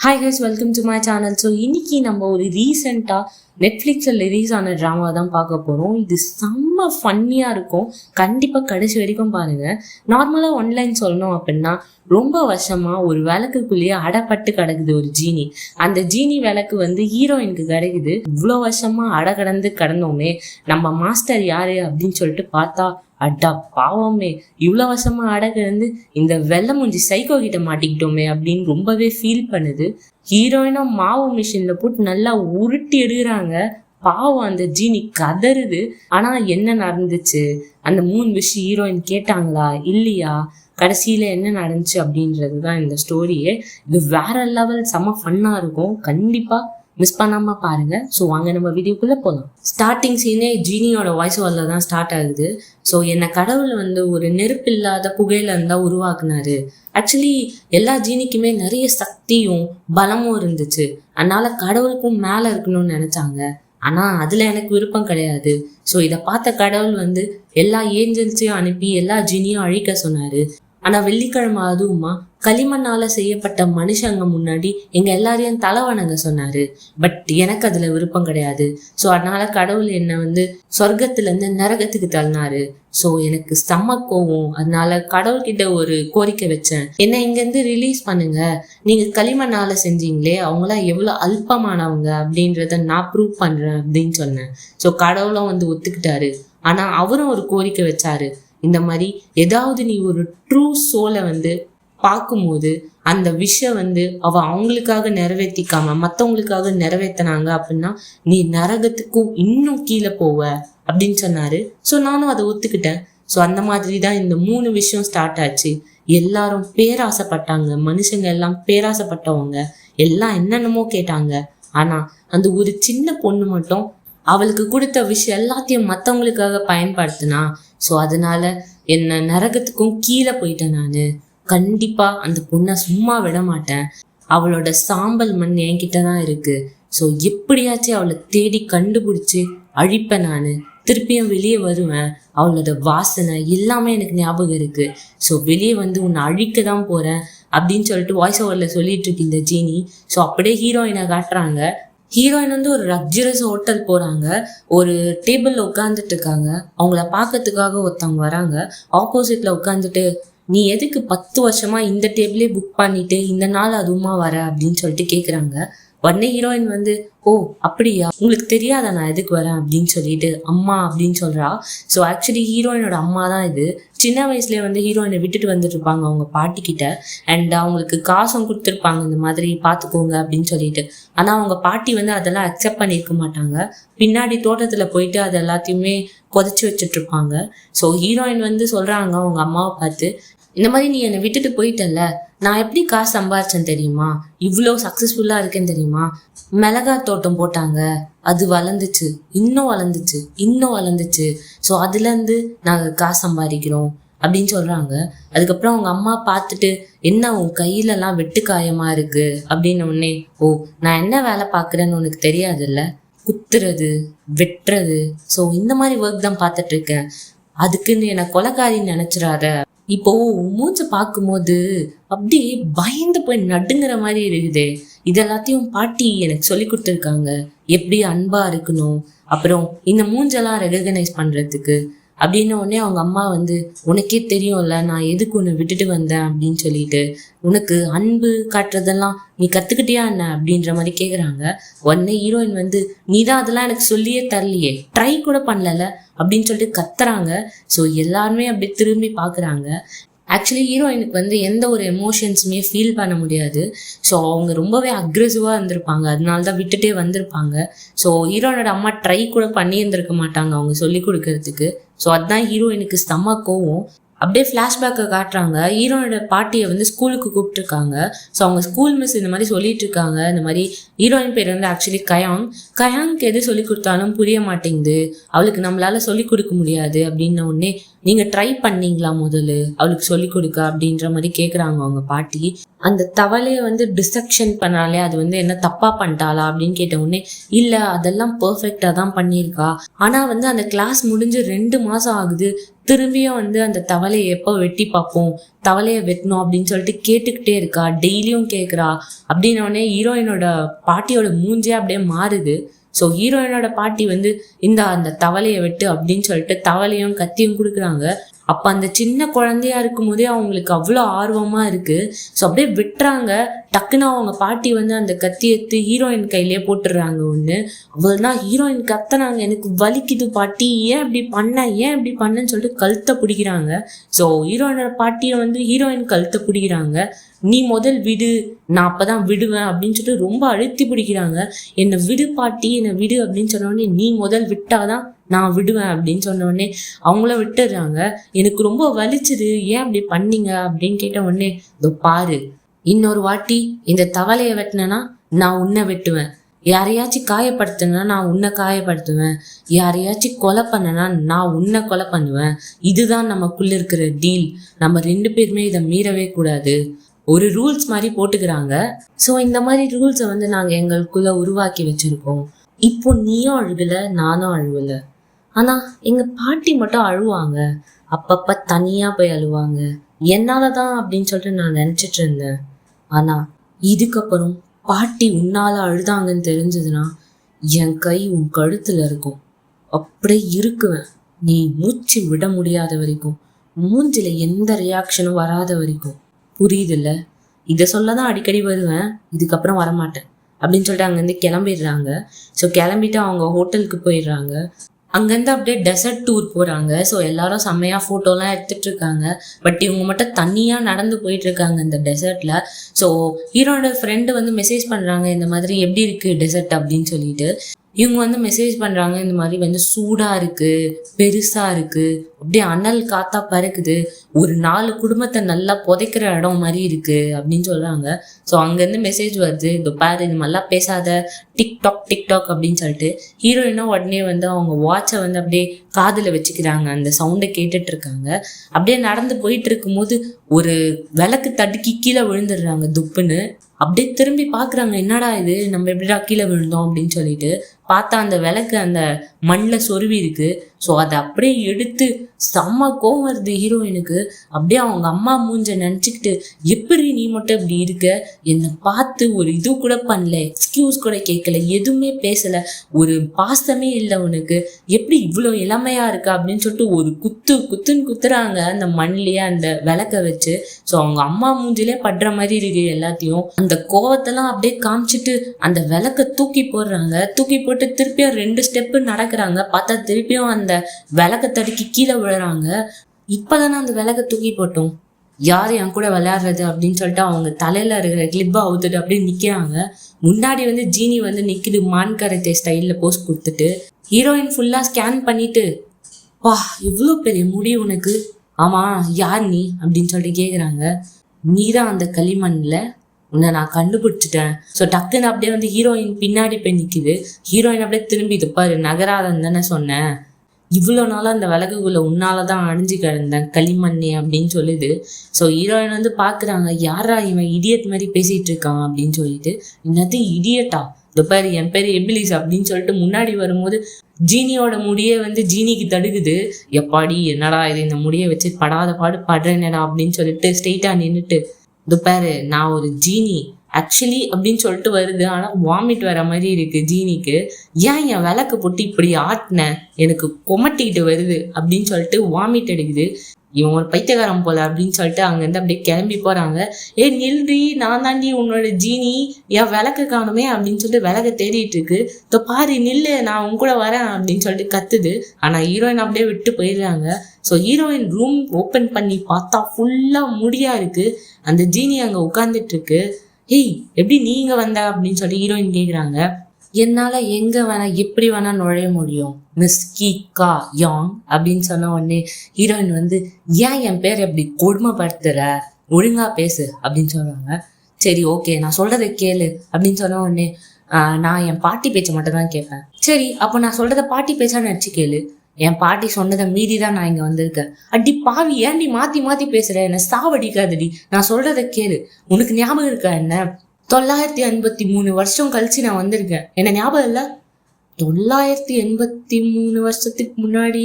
Hi guys, welcome to my channel. So இன்னைக்கு நம்ம ஒரு ரீசெண்டாக நெட்ஃப்ளிக்ஸில் ரிலீஸ் ஆன ட்ராமா தான் பார்க்க போகிறோம். இது செம்ம ஃபன்னியாக இருக்கும். கண்டிப்பாக கடைசி வரைக்கும் பாருங்கள். நார்மலாக ஆன்லைன் சொல்லணும் அப்படின்னா, ரொம்ப வருஷமாக ஒரு விளக்குக்குள்ளேயே அடப்பட்டு கிடக்குது ஒரு ஜீனி. அந்த ஜீனி விளக்கு ஹீரோயினுக்கு கிடைக்குது. இவ்வளோ வருஷமாக கடந்தோமே, நம்ம மாஸ்டர் யாரு அப்படின்னு சொல்லிட்டு பார்த்தா, அட்டா பாவமே, இவ்வளோ வருஷமா கிடந்து இந்த வெள்ளை மூஞ்சி சைக்கோ கிட்ட மாட்டிக்கிட்டோமே அப்படின்னு ரொம்பவே ஃபீல் பண்ணுது. ஹீரோயினும் மாவு மிஷின்ல போட்டு நல்லா உருட்டி எடுக்கிறாங்க. பாவம் அந்த ஜீனி கதறுது. ஆனா என்ன நடந்துச்சு, அந்த 3 விஷயம் ஹீரோயின் கேட்டாங்களா இல்லையா, கடைசியில என்ன நடந்துச்சு அப்படின்றது தான் இந்த ஸ்டோரியே. இது வேற லெவல், செம்ம ஃபன்னா இருக்கும். கண்டிப்பா மிஸ் பண்ணாம பாருங்க. ஸோ வாங்க நம்ம வீடியோக்குள்ள போகலாம். ஸ்டார்டிங் சீனே ஜீனியோட வாய்ஸ் ஓவரில் தான் ஸ்டார்ட் ஆகுது. ஸோ என்னை கடவுள் ஒரு நெருப்பு இல்லாத புகையில இருந்தா உருவாக்குனாரு. ஆக்சுவலி எல்லா ஜீனிக்குமே நிறைய சக்தியும் பலமும் இருந்துச்சு. அதனால கடவுளுக்கும் மேல இருக்கணும்னு நினைச்சாங்க. ஆனா அதுல எனக்கு விருப்பம் கிடையாது. ஸோ இதை பார்த்த கடவுள் எல்லா ஏஞ்சல்ஸையும் அனுப்பி எல்லா ஜீனியும் அழிக்க சொன்னாரு. ஆனா வெள்ளிக்கிழமை அதுவுமா களிமண்ணால செய்யப்பட்ட மனுஷங்க முன்னாடி எங்க எல்லாரையும் தலைவணங்க சொன்னாரு. பட் எனக்கு அதுல விருப்பம் கிடையாது. ஸோ அதனால கடவுள் என்ன சொர்க்கத்துல இருந்து நரகத்துக்கு தள்ளினாரு. ஸோ எனக்கு செம்ம கோவம். அதனால கடவுள்கிட்ட ஒரு கோரிக்கை வச்சேன், என்ன இங்க இருந்து ரிலீஸ் பண்ணுங்க. நீங்க களிமண்ணால செஞ்சீங்களே, அவங்களாம் எவ்வளவு அல்பமானவங்க அப்படின்றத நான் ப்ரூவ் பண்றேன் அப்படின்னு சொன்னேன். ஸோ கடவுளும் ஒத்துக்கிட்டாரு. ஆனா அவரும் ஒரு கோரிக்கை வச்சாரு, இந்த மாதிரி ஏதாவது நீ ஒரு ட்ரூ சோலை பார்க்கும்போது அந்த விஷயம் அவ அவங்களுக்காக நிறைவேற்றிக்காம மற்றவங்களுக்காக நிறைவேற்றினாங்க அப்படின்னா நீ நரகத்துக்கும் இன்னும் கீழே போவ அப்படின்னு சொன்னாரு. ஸோ நானும் அதை ஒத்துக்கிட்டேன். ஸோ அந்த மாதிரி தான் இந்த 3 விஷயம் ஸ்டார்ட் ஆச்சு. எல்லாரும் பேராசைப்பட்டாங்க, மனுஷங்க எல்லாம் பேராசைப்பட்டவங்க எல்லாம் என்னென்னமோ கேட்டாங்க. ஆனா அந்த ஒரு சின்ன பொண்ணு மட்டும் அவளுக்கு கொடுத்த விஷயம் எல்லாத்தையும் மற்றவங்களுக்காக பயன்படுத்தினா. ஸோ அதனால என்ன நரகத்துக்கும் கீழே போயிட்டேன் நானு. கண்டிப்பா அந்த பொண்ணை சும்மா விட மாட்டேன். அவளோட சாம்பல் மண் என்கிட்ட தான் இருக்கு. ஸோ எப்படியாச்சும் அவளை தேடி கண்டுபிடிச்சு அழிப்பேன் நானு. திருப்பியும் வெளியே வருவேன். அவளோட வாசனை எல்லாமே எனக்கு ஞாபகம் இருக்கு. ஸோ வெளியே உன்னை அழிக்க தான் போறேன் அப்படின்னு சொல்லிட்டு வாய்ஸ் ஓவர்ல சொல்லிட்டு இருக்கு இந்த ஜீனி. ஸோ அப்படியே ஹீரோயினை காட்டுறாங்க. ஹீரோயின் ஒரு லக்ஸரியஸ் ஹோட்டல் போறாங்க. ஒரு டேபிள்ல உட்காந்துட்டு இருக்காங்க. அவங்கள பார்க்கறதுக்காக ஒருத்தவங்க வராங்க. ஆப்போசிட்ல உட்காந்துட்டு, நீ எதுக்கு 10 வருஷமா இந்த டேபிளே புக் பண்ணிட்டு இந்த நாள் அதுவுமா வர அப்படின்னு சொல்லிட்டு கேக்குறாங்க. உடனே ஹீரோயின் ஓ அப்படியா, உங்களுக்கு தெரியாதா நான் எதுக்கு வரேன் அப்படின்னு சொல்லிட்டு அம்மா அப்படின்னு சொல்றா. ஸோ ஆக்சுவலி ஹீரோயினோட அம்மா தான் இது. சின்ன வயசுலேயே ஹீரோயினை விட்டுட்டு வந்துட்டு இருப்பாங்க அவங்க பாட்டி கிட்ட. அண்ட் அவங்களுக்கு காசும் கொடுத்துருப்பாங்க, இந்த மாதிரி பார்த்துக்கோங்க அப்படின்னு சொல்லிட்டு. ஆனால் அவங்க பாட்டி அதெல்லாம் அக்செப்ட் பண்ணியிருக்க மாட்டாங்க. பின்னாடி தோட்டத்துல போயிட்டு அது எல்லாத்தையுமே புதைச்சி வச்சுட்டு இருப்பாங்க. ஸோ ஹீரோயின் சொல்றாங்க அவங்க அம்மாவை பார்த்து, இந்த மாதிரி நீ என்னை விட்டுட்டு போயிட்டல, நான் எப்படி காசு சம்பாரிச்சேன் தெரியுமா, இவ்வளோ சக்சஸ்ஃபுல்லா இருக்கேன்னு தெரியுமா. மிளகா தோட்டம் போட்டாங்க, அது வளர்ந்துச்சு, இன்னும் வளர்ந்துச்சு, இன்னும் வளர்ந்துச்சு. ஸோ அதுலேருந்து நாங்கள் காசு சம்பாதிக்கிறோம் அப்படின்னு சொல்றாங்க. அதுக்கப்புறம் அவங்க அம்மா பார்த்துட்டு, என்ன உன் கையிலலாம் வெட்டு காயமா இருக்கு அப்படின்னு உடனே, ஓ நான் என்ன வேலை பார்க்குறேன்னு உனக்கு தெரியாதுல்ல, குத்துறது வெட்டுறது. ஸோ இந்த மாதிரி ஒர்க் தான் பார்த்துட்டு இருக்கேன், அதுக்குன்னு என்னை கொலைக்காரின்னு நினைச்சிடாத. இப்போ மூச்சை பார்க்கும்போது அப்படியே பயந்து போய் நடுங்கிற மாதிரி இருக்குதே. இதெல்லாத்தையும் பாட்டி எனக்கு சொல்லி கொடுத்துருக்காங்க, எப்படி அன்பா இருக்கணும், அப்புறம் இந்த மூஞ்செல்லாம் ரெகக்னைஸ் பண்றதுக்கு அப்படின்னு. உடனே அவங்க அம்மா உனக்கே தெரியும்ல நான் எதுக்கு உன்னை விட்டுட்டு வந்தேன் அப்படின்னு சொல்லிட்டு, உனக்கு அன்பு காட்டுறதெல்லாம் நீ கத்துக்கிட்டியா என்ன அப்படின்ற மாதிரி கேக்குறாங்க. உடனே ஹீரோயின் நீ தான் அதெல்லாம் எனக்கு சொல்லியே தரலையே, ட்ரை கூட பண்ணல அப்படின்னு சொல்லிட்டு கத்துறாங்க. ஸோ எல்லாருமே அப்படியே திரும்பி பாக்குறாங்க. ஆக்சுவலி ஹீரோயினுக்கு எந்த ஒரு எமோஷன்ஸுமே ஃபீல் பண்ண முடியாது. ஸோ அவங்க ரொம்பவே அக்ரெசிவாக இருந்திருப்பாங்க, அதனால தான் விட்டுட்டே வந்திருப்பாங்க. ஸோ ஹீரோயினோட அம்மா ட்ரை கூட பண்ணியிருந்திருக்க மாட்டாங்க அவங்க சொல்லி கொடுக்கறதுக்கு. ஸோ அதுதான் ஹீரோயினுக்கு செம்ம கோவம். அப்படியே ஃப்ளாஷ்பேக்கை காட்டுறாங்க. ஹீரோனோட பாட்டியை ஸ்கூலுக்கு கூப்பிட்டுருக்காங்க. ஸோ அவங்க ஸ்கூல் மிஸ் இந்த மாதிரி சொல்லிட்டு இருக்காங்க, இந்த மாதிரி ஹீரோயின் பேர் ஆக்சுவலி கயாங்க்கு எது சொல்லி கொடுத்தாலும் புரிய மாட்டேங்குது, அவளுக்கு நம்மளால சொல்லி கொடுக்க முடியாது அப்படின்ன உடனே, நீங்க ட்ரை பண்ணீங்களா முதல்ல அவளுக்கு சொல்லி கொடுக்க அப்படின்ற மாதிரி கேட்குறாங்க அவங்க பாட்டி. அந்த தவளையை வந்து டிசெக்ஷன் பண்ணாலே அது வந்து என்ன தப்பா பண்ணிட்டாளா அப்படின்னு கேட்ட உடனே இல்ல அதெல்லாம் பெர்ஃபெக்டா தான் பண்ணியிருக்கா. ஆனா வந்து அந்த கிளாஸ் முடிஞ்சு 2 மாசம் ஆகுது, திரும்பியும் வந்து அந்த தவளையை எப்போ வெட்டி பார்ப்போம், தவளையை வெட்டணும் அப்படின்னு சொல்லிட்டு கேட்டுக்கிட்டே இருக்கா, டெய்லியும் கேட்குறா. அப்படின்னோடனே ஹீரோயினோட பாட்டியோட மூஞ்சே அப்படியே மாறுது. ஸோ ஹீரோயினோட பாட்டி வந்து அந்த தவளையை வெட்டு அப்படின்னு சொல்லிட்டு தவளையும் கத்தியும் கொடுக்குறாங்க. அப்போ அந்த சின்ன குழந்தையா இருக்கும் போதே அவங்களுக்கு அவ்வளோ ஆர்வமா இருக்கு. ஸோ அப்படியே விட்டுறாங்க. டக்குன்னு அவங்க பாட்டி வந்து அந்த கத்தி எடுத்து ஹீரோயின் கையிலேயே போட்டுடுறாங்க ஒன்று. அவ்வளோதான், ஹீரோயின் கத்துனாங்க, எனக்கு வலிக்குது பாட்டி, ஏன் இப்படி பண்ணேன்னு சொல்லிட்டு கழுத்தை பிடிக்கிறாங்க. ஸோ ஹீரோயினோட பாட்டியை வந்து ஹீரோயின் கழுத்தை பிடிக்கிறாங்க. நீ முதல் விடு, நான் அப்பதான் விடுவேன் அப்படின்னு சொல்லிட்டு ரொம்ப அழுத்தி பிடிக்கிறாங்க. என்னை விடு பாட்டி, என்னை விடு அப்படின்னு சொன்னோடனே நீ முதல் விட்டாதான் நான் விடுவேன் அப்படின்னு சொன்னோடனே அவங்கள விட்டுடுறாங்க. எனக்கு ரொம்ப வலிச்சுது, ஏன் அப்படி பண்ணீங்க அப்படின்னு கேட்ட உடனே இதோ பாரு, இன்னொரு வாட்டி இந்த தவளையை வெட்டினா நான் உன்னை வெட்டுவேன், யாரையாச்சும் காயப்படுத்தினா நான் உன்னை காயப்படுத்துவேன், யாரையாச்சும் கொலை பண்ணனா நான் உன்னை கொலை பண்ணுவேன். இதுதான் நமக்குள்ள இருக்கிற டீல். நம்ம 2 பேருமே இதை மீறவே கூடாது. ஒரு ரூல்ஸ் மாதிரி போட்டுக்கிறாங்க. ஸோ இந்த மாதிரி ரூல்ஸை வந்து நாங்கள் எங்களுக்குள்ள உருவாக்கி வச்சிருக்கோம். இப்போ நீயும் அழுகல, நானும் அழுவல. ஆனா எங்க பாட்டி மட்டும் அழுவாங்க, அப்பப்ப தனியா போய் அழுவாங்க. என்னாலதான் அப்படின்னு சொல்லிட்டு நான் நினைச்சிட்டு இருந்தேன். ஆனா இதுக்கப்புறம் பாட்டி உன்னால அழுதாங்கன்னு தெரிஞ்சதுன்னா என் கை உன் கழுத்துல இருக்கும், அப்படியே இருக்குவேன். நீ மூச்சு விட முடியாத வரைக்கும், மூஞ்சில எந்த ரியாக்ஷனும் வராத வரைக்கும். புரியுதுல்ல? இதை சொல்லதான் அடிக்கடி வருவேன், இதுக்கப்புறம் வரமாட்டேன் அப்படின்னு சொல்லிட்டு அங்கேருந்து கிளம்பிடுறாங்க. ஸோ கிளம்பிட்டு அவங்க ஹோட்டலுக்கு போயிடுறாங்க. அங்கேருந்து அப்படியே டெசர்ட் டூர் போகிறாங்க. ஸோ எல்லாரும் செம்மையாக ஃபோட்டோலாம் எடுத்துகிட்டு இருக்காங்க. பட் இவங்க மட்டும் தனியாக நடந்து போயிட்டு இருக்காங்க இந்த டெசர்ட்டில். ஸோ ஹீரோட ஃப்ரெண்டு வந்து மெசேஜ் பண்ணுறாங்க, இந்த மாதிரி எப்படி இருக்குது டெசர்ட் அப்படின்னு சொல்லிட்டு. இவங்க வந்து மெசேஜ் பண்ணுறாங்க, இந்த மாதிரி வந்து சூடாக இருக்குது, பெருசாக இருக்குது, அப்படியே அனல் காத்தா பறக்குது, ஒரு 4 குடும்பத்தை நல்லா புதைக்கிற இடம் மாதிரி இருக்குது அப்படின்னு சொல்கிறாங்க. ஸோ அங்கேருந்து மெசேஜ் வருது, இந்த பாரு இது மாதிரிலாம் பேசாத, டிக்டாக் அப்படின்னு சொல்லிட்டு. ஹீரோயினும் உடனே வந்து அவங்க வாட்சை வந்து அப்படியே காதில் வச்சுக்கிறாங்க, அந்த சவுண்டை கேட்டுட்டு இருக்காங்க. அப்படியே நடந்து போயிட்டு இருக்கும்போது ஒரு விளக்கு தடுக்கி கீழே விழுந்துடுறாங்க துப்புன்னு. அப்படியே திரும்பி பார்க்குறாங்க, என்னடா இது, நம்ம எப்படிடா கீழே விழுந்தோம் அப்படின்னு சொல்லிட்டு பார்த்தா அந்த விளக்கு அந்த மண்ணில் சொருவி இருக்கு. ஸோ அதை அப்படியே எடுத்து செம்ம கோவம் வருது ஹீரோயினுக்கு. அப்படியே அவங்க அம்மா மூஞ்ச நினச்சிக்கிட்டு, எப்படி நீ மட்டும் இப்படி இருக்க, என்னை பார்த்து ஒரு இது கூட பண்ணல, எக்ஸ்கியூஸ் கூட கேட்கல, எதுவுமே பேசலை, ஒரு பாசமே இல்லை உனக்கு, எப்படி இவ்வளோ இளமையா இருக்கா அப்படின்னு சொல்லிட்டு ஒரு குத்துன்னு குத்துறாங்க அந்த மண்ணிலேயே அந்த விளக்க வச்சு. ஸோ அவங்க அம்மா மூஞ்சிலே படுற மாதிரி இருக்கு எல்லாத்தையும். அந்த கோவத்தெல்லாம் அப்படியே காமிச்சிட்டு அந்த விளக்க தூக்கி போடுறாங்க. தூக்கி போட்டு திருப்பியும் 2 ஸ்டெப்பு நடக்கிறாங்க. பார்த்தா திருப்பியும் அந்த விளக்க தடுக்கி கீழே விழுறாங்க. இப்பதானே அந்த விளக்க தூக்கி போட்டோம், யார் என் கூட விளையாடுறது அப்படின்னு சொல்லிட்டு அவங்க தலையில இருக்கிற கிளிப்பை அவுத்துட்டு அப்படியே நிக்கிறாங்க. முன்னாடி வந்து ஜீனி வந்து நிக்குது, மான் கரத்தே ஸ்டைல்ல போஸ்ட் கொடுத்துட்டு. ஹீரோயின் ஃபுல்லா ஸ்கேன் பண்ணிட்டு, வா இவ்வளோ பெரிய முடி உனக்கு, ஆமா யார் நீ அப்படின்னு சொல்லிட்டு கேக்குறாங்க. நீதான் அந்த களிமண்ல, உன்னை நான் கண்டுபிடிச்சிட்டேன். ஸோ டக்குன்னு அப்படியே வந்து ஹீரோயின் பின்னாடி போய் நிற்கிது. ஹீரோயின் அப்படியே திரும்பி இது பாரு, நகராதன்னு தானே சொன்னேன், இவ்வளோ நாளாக அந்த விளக்குக்குள்ள உன்னால தான் அணிஞ்சு கிடந்தேன் களிமண்ணே அப்படின்னு சொல்லுது. ஸோ ஹீரோயின் வந்து பார்க்குறாங்க, யாரா இவன் இடியட் மாதிரி பேசிகிட்டு இருக்கான் அப்படின்னு சொல்லிட்டு. என்னது இடியட்டா, இந்த பாரு என் பேர் எபிலிஸ் அப்படின்னு சொல்லிட்டு முன்னாடி வரும்போது ஜீனியோட முடியை வந்து ஜீனிக்கு தடுக்குது. எப்பாடி என்னடா இது, இந்த முடியை வச்சு படாத பாடு படுறேனடா அப்படின்னு சொல்லிட்டு ஸ்ட்ரெயிட்டாக நின்றுட்டு, இது பாரு நான் ஒரு ஜீனி ஆக்சுவலி அப்படின்னு சொல்லிட்டு வருது. ஆனால் வாமிட் வர மாதிரி இருக்கு ஜீனிக்கு. ஏன் என் விளக்கு போட்டு இப்படி ஆட்டின, எனக்கு கொமட்டிக்கிட்டு வருது அப்படின்னு சொல்லிட்டு வாமிட் எடுக்குது. இவன் ஒரு பைத்தியக்காரன் போல அப்படின்னு சொல்லிட்டு அங்கேருந்து அப்படியே கிளம்பி போகிறாங்க. ஏ நில்றி, நான் தாண்டி உன்னோட ஜீனி, என் விளக்கு காணுமே அப்படின்னு சொல்லிட்டு விளக்க தேடிட்டு இருக்கு. இப்போ பாரு நில்லு, நான் உன் கூட வரேன் அப்படின்னு சொல்லிட்டு கத்துது. ஆனால் ஹீரோயின் அப்படியே விட்டு போயிடுறாங்க. ஸோ ஹீரோயின் ரூம் ஓப்பன் பண்ணி பார்த்தா ஃபுல்லாக முடியா இருக்கு. அந்த ஜீனி அங்கே உட்காந்துட்டு இருக்கு. ஏய் எப்படி நீங்க வந்த அப்படின்னு சொல்லி ஹீரோயின் கேட்குறாங்க. என்னால் எங்கே வேணா எப்படி வேணா நுழைய முடியும் மிஸ் கீகா யாங் அப்படின்னு சொன்ன உடனே ஹீரோயின் வந்து, ஏன் என் பேர் எப்படி கொடுமைப்படுத்துற, ஒழுங்கா பேசு அப்படின்னு சொல்கிறாங்க. சரி ஓகே நான் சொல்கிறத கேளு அப்படின்னு சொன்ன உடனே, நான் என் பாட்டி பேச்சை மட்டும் தான் கேட்பேன். சரி அப்போ நான் சொல்கிறத பாட்டி பேச்சா நினச்சி கேளு, என் பாட்டி சொன்னதை மீறி தான் நான் இங்க வந்திருக்கேன். அடி பாவி, ஏன்டி மாத்தி மாத்தி பேசுற? என்ன சாவடிக்காதடி, நான் சொல்றதை கேளு. உனக்கு ஞாபகம் இருக்கா என்ன? 983 வருஷம் கழிச்சு நான் வந்திருக்கேன். என்ன ஞாபகம் இல்ல? 983 வருஷத்துக்கு முன்னாடி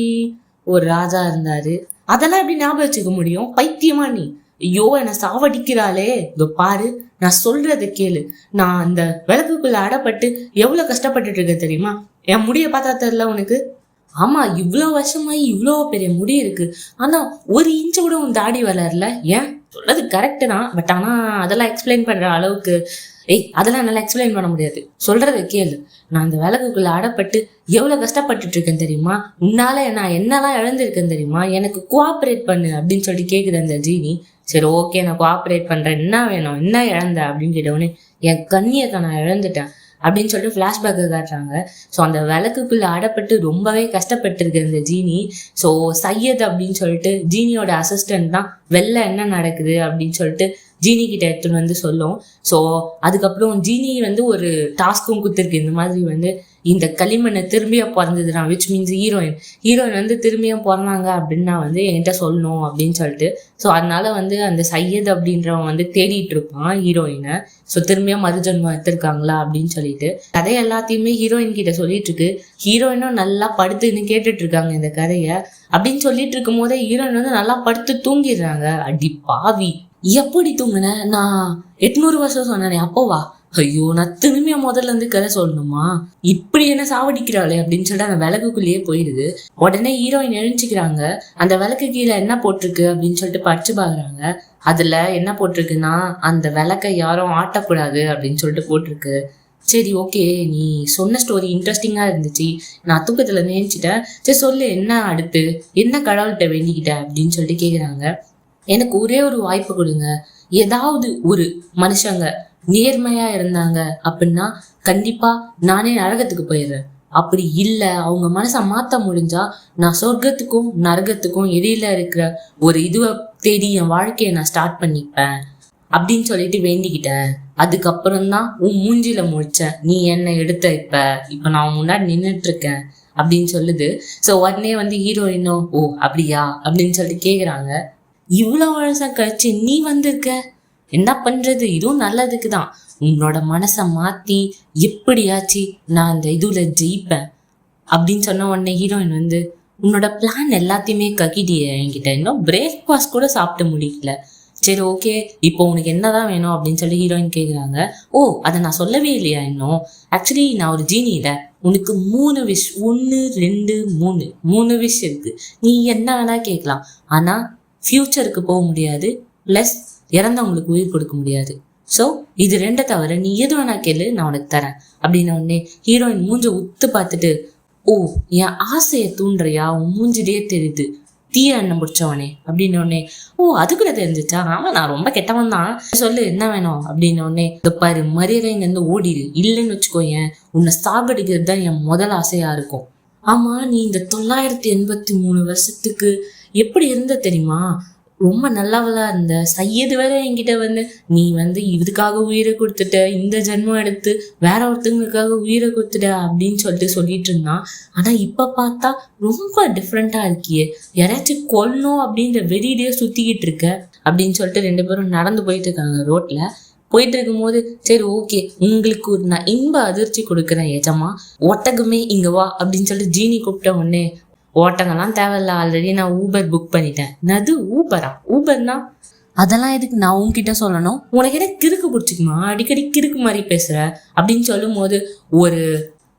ஒரு ராஜா இருந்தாரு. அதெல்லாம் எப்படி ஞாபகம் வச்சுக்க முடியும்? பைத்தியமா நீ? ஐயோ, என்னை சாவடிக்கிறாளே. இதோ பாரு, நான் சொல்றதை கேளு. நான் அந்த விளக்குக்குள்ள அடப்பட்டு எவ்வளவு கஷ்டப்பட்டுட்டு இருக்கேன் தெரியுமா? என் முடிய பார்த்தா தெரியல உனக்கு? ஆமா, இவ்வளவு வருஷமாயி இவ்வளோ பெரிய முடி இருக்கு, ஆனா ஒரு இன்ச்சு கூட உன் தாடி வளரல. ஏன்? சொல்றது கரெக்டு தான், பட் ஆனா அதெல்லாம் எக்ஸ்பிளைன் பண்ற அளவுக்கு அதெல்லாம் என்னால எக்ஸ்பிளைன் பண்ண முடியாது. சொல்றதை கேளு. நான் அந்த விளக்குக்குள்ள அடப்பட்டு எவ்வளவு கஷ்டப்பட்டுட்டு இருக்கேன் தெரியுமா? உன்னால நான் என்னெல்லாம் இழந்திருக்கேன் தெரியுமா? எனக்கு கோஆப்ரேட் பண்ணு அப்படின்னு சொல்லிட்டு கேக்குது அந்த ஜீனி. சரி ஓகே, நான் கோஆப்ரேட் பண்றேன். என்ன வேணும், என்ன இழந்த அப்படின்னு கேட்டவுடனே, என் கண்ணியத்தை நான் இழந்துட்டேன் அப்படின்னு சொல்லிட்டு ஃப்ளாஷ்பேக்கை காட்டுறாங்க. ஸோ அந்த விளக்குக்குள்ள அடப்பட்டு ரொம்பவே கஷ்டப்பட்டு இருக்கு இந்த ஜீனி. ஸோ சையத் அப்படின்னு சொல்லிட்டு ஜீனியோட அசிஸ்டன்ட் தான் வெளில என்ன நடக்குது அப்படின்னு சொல்லிட்டு ஜீனி கிட்ட எடுத்துன்னு வந்து சொல்லும். ஸோ அதுக்கப்புறம் ஜீனி வந்து ஒரு டாஸ்க்கும் கொடுத்துருக்கு. இந்த மாதிரி இந்த களிமண்ணை திரும்பியா பிறந்ததுதான், விச் மீன்ஸ் ஹீரோயின் வந்து திரும்பியும் பிறந்தாங்க அப்படின்னா என்கிட்ட சொல்லணும் அப்படின்னு சொல்லிட்டு. ஸோ அதனால அந்த சையத் அப்படின்றவன் தேடிட்டு இருப்பான் ஹீரோயினை. ஸோ திரும்பியும் மறுஜன்மம் எடுத்திருக்காங்களா அப்படின்னு சொல்லிட்டு கதை எல்லாத்தையுமே ஹீரோயின் கிட்ட சொல்லிட்டு இருக்கு. ஹீரோயினும் நல்லா படுத்துன்னு கேட்டுட்டு இருக்காங்க இந்த கதையை. அப்படின்னு சொல்லிட்டு இருக்கும் போதே ஹீரோயின் நல்லா படுத்து தூங்கிடுறாங்க. அடி பாவி, எப்படி தூங்குன? நான் 800 வருஷம் சொன்னேன் அப்போவா? ஐயோ, நான் திரும்பிய முதல்ல கதை சொல்லணுமா? இப்படி என்ன சாவடிக்கிறாளே அப்படின்னு சொல்லிட்டு அந்த விளக்குக்குள்ளேயே போயிடுது. உடனே ஹீரோயின் எழுஞ்சிக்கிறாங்க. அந்த விளக்கு கீழே என்ன போட்டிருக்கு அப்படின்னு சொல்லிட்டு படிச்சு பாக்குறாங்க. அதுல என்ன போட்டிருக்குன்னா, அந்த விளக்கை யாரும் ஆட்டக்கூடாது அப்படின்னு சொல்லிட்டு போட்டிருக்கு. சரி ஓகே, நீ சொன்ன ஸ்டோரி இன்ட்ரெஸ்டிங்கா இருந்துச்சு, நான் தூக்கத்துல நினைச்சிட்டேன். சரி சொல்லு, என்ன அடுத்து, என்ன கடவுள்கிட்ட வேண்டிக்கிட்ட அப்படின்னு சொல்லிட்டு கேக்குறாங்க. எனக்கு ஒரே ஒரு வாய்ப்பு கொடுங்க. ஏதாவது ஒரு மனுஷங்க நேர்மையா இருந்தாங்க அப்படின்னா கண்டிப்பா நானே நரகத்துக்கு போயிடுறேன். அப்படி இல்லை, அவங்க மனசை மாத்த முடிஞ்சா நான் சொர்க்கத்துக்கும் நரகத்துக்கும் இடையில இருக்கிற ஒரு இதுவை தேடி என் வாழ்க்கையை நான் ஸ்டார்ட் பண்ணிப்பேன் அப்படின்னு சொல்லிட்டு வேண்டிக்கிட்டேன். அதுக்கப்புறம் தான் உன் மூஞ்சில முடிச்சேன். நீ என்ன எடுத்த இப்ப நான் முன்னாடி நின்றுட்டு இருக்கேன் அப்படின்னு சொல்லுது. ஸோ உடனே ஹீரோயினோ ஓ அப்படியா அப்படின்னு சொல்லிட்டு கேக்குறாங்க. இவ்வளவு வருஷம் கழிச்சு நீ வந்திருக்க, என்ன பண்றது? இதுவும் நல்லதுக்கு தான். உன்னோட மனசை மாத்தி எப்படியாச்சு நான் அந்த இதுல ஜெயிப்பேன் அப்படின்னு சொன்ன உடனே ஹீரோயின் உன்னோட பிளான் எல்லாத்தையுமே கக்கிட்டிய என்கிட்ட, இன்னும் பிரேக்ஃபாஸ்ட் கூட சாப்பிட்டு முடியல. சரி ஓகே, இப்போ உனக்கு என்னதான் வேணும் அப்படின்னு சொல்லி ஹீரோயின் கேக்குறாங்க. ஓ, அதை நான் சொல்லவே இல்லையா இன்னும்? ஆக்சுவலி நான் ஒரு ஜீனியில உனக்கு 3 விஷ், 1 2 3 விஷ் இருக்கு. நீ என்ன வேணா கேட்கலாம், ஆனா ஃபியூச்சருக்கு போக முடியாது, பிளஸ் இறந்தவங்களுக்கு உயிர் கொடுக்க முடியாது. ஸோ இது 2 தவிர நீ எது வேணா கேளு, நான் உனக்கு தரேன் அப்படின்னு உடனே ஹீரோயின் மூஞ்ச உத்து பார்த்துட்டு, ஓ என் ஆசையை தூண்டுறியா, உன் மூஞ்சிலேயே தெரியுது, தீய எண்ணம் பிடிச்சவனே அப்படின்னு உடனே, ஓ அது கூட தெரிஞ்சிச்சா? ஆமா, நான் ரொம்ப கெட்டவன் தான், சொல்லு என்ன வேணும் அப்படின்னு உடனே, இந்த பாரு மரியாதை இங்க ஓடிடு, இல்லைன்னு வச்சுக்கோயேன் உன்னை சாகடிக்கிறது தான் என் முதல் ஆசையா இருக்கும். ஆமா, நீ இந்த 983 வருஷத்துக்கு எப்படி இருந்த தெரியுமா? ரொம்ப நல்லவளா இருந்த. சையது வேற என்கிட்ட நீ இதுக்காக உயிரை கொடுத்துட்ட, இந்த ஜென்மம் எடுத்து வேற ஒருத்தவங்களுக்காக உயிரை கொடுத்துட்ட அப்படின்னு சொல்லிட்டு இருந்தான். ஆனா இப்ப பார்த்தா ரொம்ப டிஃப்ரெண்டா இருக்கியே, யாராச்சும் கொல்லணும் அப்படின்ற வெறியிலேயே சுத்திக்கிட்டு இருக்க அப்படின்னு சொல்லிட்டு 2 பேரும் நடந்து போயிட்டு இருக்காங்க ரோட்ல. போயிட்டு இருக்கும் போது, சரி ஓகே, உங்களுக்கு ஒரு நான் இன்ப அதிர்ச்சி கொடுக்குறேன் ஏஜமா, ஒட்டகமே இங்க வா அப்படின்னு சொல்லிட்டு ஜீனி கூப்பிட்ட உடனே, ஓட்டங்கள்லாம் தேவையில்ல, ஆல்ரெடி நான் ஊபர் புக் பண்ணிட்டேன். என்னது ஊபரா? ஊபர்னா அதெல்லாம் எதுக்கு நான் உன்கிட்ட சொல்லணும்? உனக்கு என்ன கிறுக்கு பிடிச்சிக்குமா? அடிக்கடி கிறுக்கு மாதிரி பேசுற அப்படின்னு சொல்லும் போது ஒரு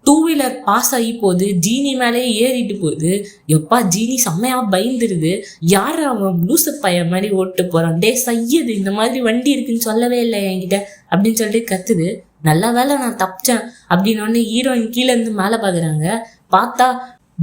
2 வீலர் பாஸ் ஆகி போகுது, ஜீனி மேலே ஏறிட்டு போகுது. எப்பா ஜீனி செம்மையா பயந்துருது. யார் அவன் லூசு பையன் மாதிரி ஓட்டு போறான், டே சையது இந்த மாதிரி வண்டி இருக்குன்னு சொல்லவே இல்லை என்கிட்ட அப்படின்னு சொல்லிட்டு கத்துது. நல்ல வேலை நான் தப்பிச்சேன் அப்படின்னு ஹீரோயின் கீழே இருந்து மேலே பாக்குறாங்க. பார்த்தா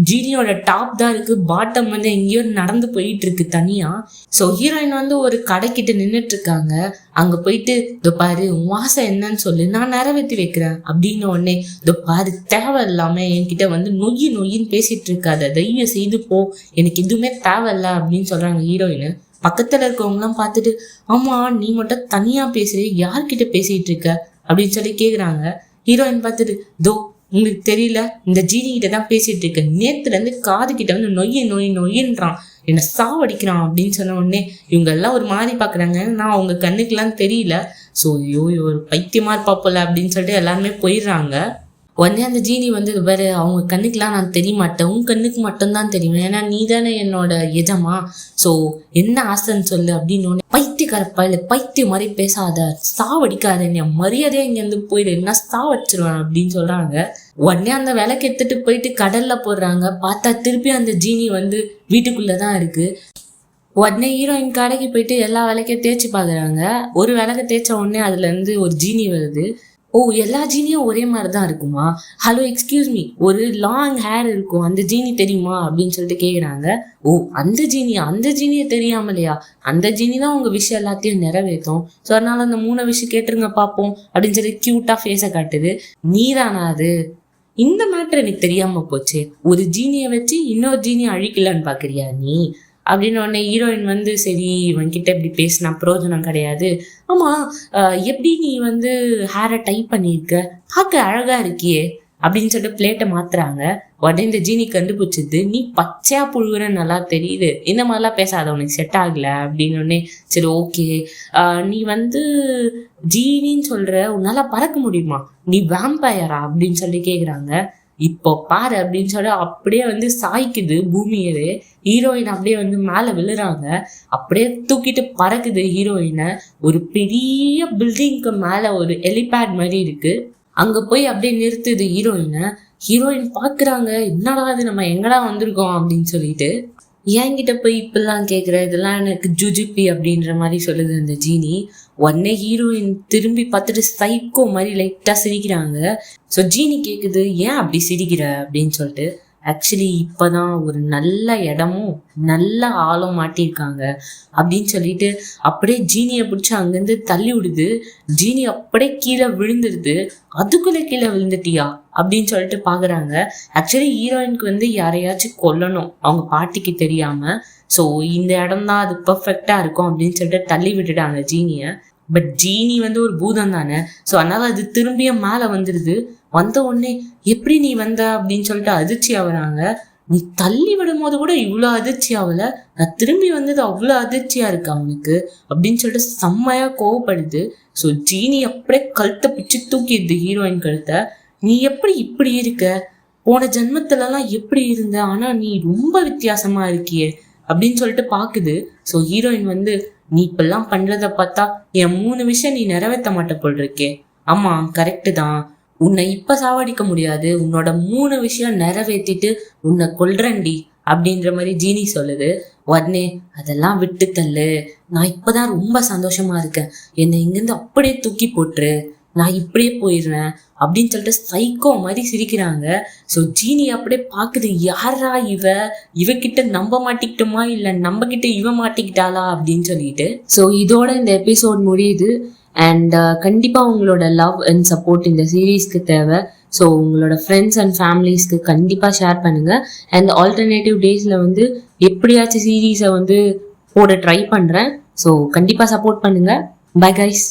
ஜீனியோட டாப் தான் இருக்கு, பாட்டம் எங்கேயோ நடந்து போயிட்டு இருக்கு தனியா. ஸோ ஹீரோயின் ஒரு கடைக்கிட்ட நின்றுட்டு இருக்காங்க. அங்க போயிட்டு, இதோ பாரு உன் வாசம் என்னன்னு சொல்லு, நான் நிறைவேற்றி வைக்கிறேன் அப்படின்னு உடனே, இதோ பாரு தேவையில்லாம என்கிட்ட நொய்யின்னு பேசிட்டு இருக்காத, தயவு செய்து போ, எனக்கு எதுவுமே தேவையில்ல அப்படின்னு சொல்றாங்க ஹீரோயின். பக்கத்துல இருக்கவங்க எல்லாம் பார்த்துட்டு, ஆமா நீ மட்டும் தனியா பேசுற, யார்கிட்ட பேசிட்டு இருக்க அப்படின்னு சொல்லி கேக்குறாங்க. ஹீரோயின் பார்த்துட்டு, தோ உங்களுக்கு தெரியல, இந்த ஜீனி கிட்ட தான் பேசிட்டு இருக்கேன், நேத்துல இருந்து காது கிட்ட வந்து நொய்யின்றான், என்னை சாவடிக்கிறான் அப்படின்னு சொன்ன உடனே இவங்க எல்லாம் ஒரு மாதிரி பாக்குறாங்க. நான் அவங்க கண்ணுக்கெல்லாம் தெரியல. ஸோ ஐயோ ஒரு பைத்தியமா இருப்பா போல அப்படின்னு சொல்லிட்டு எல்லாருமே போயிடுறாங்க. உடனே அந்த ஜீனி வந்து வேறு அவங்க கண்ணுக்கெலாம் நான் தெரிய மாட்டேன், உன் கண்ணுக்கு மட்டும்தான் தெரியும், ஏன்னா நீ தானே என்னோட எஜமா, ஸோ என்ன ஆசைன்னு சொல்லு அப்படின்னு. பைத்தியக்காரப்பா இல்லை, பைத்தியம் மாதிரி பேசாத, சாவடிக்காத, என் மரியாதையாக இங்கேருந்து போயிடு, என்ன சாவடிச்சிருவேன் அப்படின்னு சொல்கிறாங்க. உடனே அந்த விளக்கு எடுத்துட்டு போயிட்டு கடல்ல போடுறாங்க. பார்த்தா திருப்பி அந்த ஜீனி வந்து வீட்டுக்குள்ளே தான் இருக்குது. உடனே ஹீரோயின் கடைக்கு போயிட்டு எல்லா விளக்கையும் தேய்ச்சி பார்க்குறாங்க. ஒரு விளக்க தேய்ச்ச உடனே அதுலேருந்து ஒரு ஜீனி வருது. ஓ, எல்லா ஜீனியும் ஒரே மாதிரி தான் இருக்குமா? ஹலோ எக்ஸ்கியூஸ் மீ, ஒரு லாங் ஹேர் இருக்கும், அந்த ஜீனி தெரியுமா அப்படின்னு சொல்லிட்டு கேட்குறாங்க. ஓ அந்த ஜீனியை தெரியாமலையா? அந்த ஜீனி தான் உங்கள் விஷயம் எல்லாத்தையும் நிறைவேற்றும், ஸோ அதனால அந்த 3 விஷயம் கேட்டுருங்க பார்ப்போம் அப்படின்னு சொல்லி க்யூட்டாக ஃபேஸை காட்டுது. நீதானா அது? இந்த மேட்ரு எனக்கு தெரியாமல் போச்சு, ஒரு ஜீனியை வச்சு இன்னொரு ஜீனியை அழிக்கலான்னு பார்க்குறியா நீ அப்படின்னு. உடனே ஹீரோயின் வந்து சரி இவன்கிட்ட இப்படி பேசினா பிரயோஜனம் கிடையாது. ஆமாம், எப்படி நீ வந்து ஹேரை டைப் பண்ணியிருக்க, பார்க்க அழகாக இருக்கியே அப்படின்னு சொல்லிட்டு பிளேட்டை மாத்துறாங்க. உடனே இந்த ஜீனி கண்டுபிடிச்சது, நீ பச்சையா புழுகுற நல்லா தெரியுது, இந்த மாதிரிலாம் பேசாத, உனக்கு செட் ஆகல அப்படின்னு. உடனே சரி ஓகே, நீ வந்து ஜீனின்னு சொல்ற, உன்னால பறக்க முடியுமா, நீ வேம்பயரா அப்படின்னு சொல்லி கேட்குறாங்க. இப்போ பாரு அப்படின்னு சொல்லி அப்படியே வந்து சாய்க்குது பூமியவே. ஹீரோயின் அப்படியே வந்து மேலே விழுறாங்க, அப்படியே தூக்கிட்டு பறக்குது ஹீரோயினை. ஒரு பெரிய பில்டிங்க்கு மேலே ஒரு ஹெலிபேட் மாதிரி இருக்கு, அங்கே போய் அப்படியே நிறுத்துது ஹீரோயினை. ஹீரோயின் பார்க்குறாங்க, என்னடா அது நம்ம எங்கடா வந்திருக்கோம் அப்படின்னு சொல்லிட்டு. என்கிட்ட போய் இப்பெல்லாம் கேட்குற, இதெல்லாம் எனக்கு ஜுஜிபி அப்படின்ற மாதிரி சொல்லுது அந்த ஜீனி. உடனே ஹீரோயின் திரும்பி பார்த்துட்டு சைக்கோ மாதிரி லைட்டாக சிரிக்கிறாங்க. ஸோ ஜீனி கேட்குது, ஏன் அப்படி சிரிக்கிற அப்படின்னு சொல்லிட்டு. ஆக்சுவலி இப்போதான் ஒரு நல்ல இடமும் நல்ல ஆளும் மாட்டியிருக்காங்க அப்படின்னு சொல்லிட்டு அப்படியே ஜீனியை பிடிச்சி அங்கேருந்து தள்ளி விடுது. ஜீனி அப்படியே கீழே விழுந்துடுது. அதுக்குள்ளே கீழே விழுந்துட்டியா அப்படின்னு சொல்லிட்டு பார்க்குறாங்க. ஆக்சுவலி ஹீரோயினுக்கு வந்து யாரையாச்சும் கொல்லணும் அவங்க பாட்டிக்கு தெரியாமல். ஸோ இந்த இடம் தான் அது பர்ஃபெக்டாக இருக்கும் அப்படின்னு சொல்லிட்டு தள்ளி விட்டுட்டாங்க ஜீனியை. பட் ஜீனி வந்து ஒரு பூதம் தானே, ஸோ அதனால் அது திரும்பியும் மேலே வந்துடுது. வந்த உடனே எப்படி நீ வந்த அப்படின்னு சொல்லிட்டு அதிர்ச்சி ஆகுறாங்க. நீ தள்ளி விடும் போது கூட இவ்வளோ அதிர்ச்சி ஆகலை, நான் திரும்பி வந்தது அவ்வளோ அதிர்ச்சியாக இருக்கு அவனுக்கு அப்படின்னு சொல்லிட்டு செம்மையாக கோவப்படுது. ஸோ ஜீனி அப்படியே கழுத்தை பிடிச்சி தூக்கிடுது ஹீரோயின் கழுத்தை. நீ எப்படி இப்படி இருக்க, போன ஜென்மத்திலலாம் எப்படி இருந்த, ஆனால் நீ ரொம்ப வித்தியாசமாக இருக்கியே அப்படின்னு சொல்லிட்டு பார்க்குது. ஸோ ஹீரோயின் வந்து, நீ இப்பெல்லாம் பண்ணுறத பார்த்தா என் 3 விஷயம் நீ நிறைவேற்ற மாட்ட போல் இருக்கே. ஆமாம் கரெக்டு தான், உன்னை இப்போ சாவடிக்க முடியாது, உன்னோட 3 விஷயம் நிறைவேற்றிட்டு உன்னை கொல்றண்டி அப்படின்ற மாதிரி ஜீனி சொல்லுது. உடனே அதெல்லாம் விட்டு தள்ளு, நான் இப்போதான் ரொம்ப சந்தோஷமா இருக்கேன், என்னை இங்கேருந்து அப்படியே தூக்கி போட்டுரு, நான் இப்படியே போயிடுறேன் அப்படின்னு சொல்லிட்டு சைக்கோ மாதிரி சிரிக்கிறாங்க. ஸோ ஜீனி அப்படியே பார்க்குது, யாரா இவகிட்ட நம்ப மாட்டிக்கிட்டோமா இல்லை நம்ம கிட்ட இவ மாட்டிக்கிட்டாளா அப்படின்னு சொல்லிட்டு. ஸோ இதோட இந்த எபிசோட் முடியுது. அண்ட் கண்டிப்பாக உங்களோட லவ் அண்ட் சப்போர்ட் இந்த சீரீஸ்க்கு தேவை. ஸோ உங்களோட ஃப்ரெண்ட்ஸ் அண்ட் ஃபேமிலிஸ்க்கு கண்டிப்பாக ஷேர் பண்ணுங்கள். அண்ட் ஆல்டர்னேட்டிவ் டேஸில் வந்து எப்படியாச்சும் சீரீஸை வந்து போட ட்ரை பண்ணுறேன். ஸோ கண்டிப்பாக சப்போர்ட் பண்ணுங்கள். Bye guys.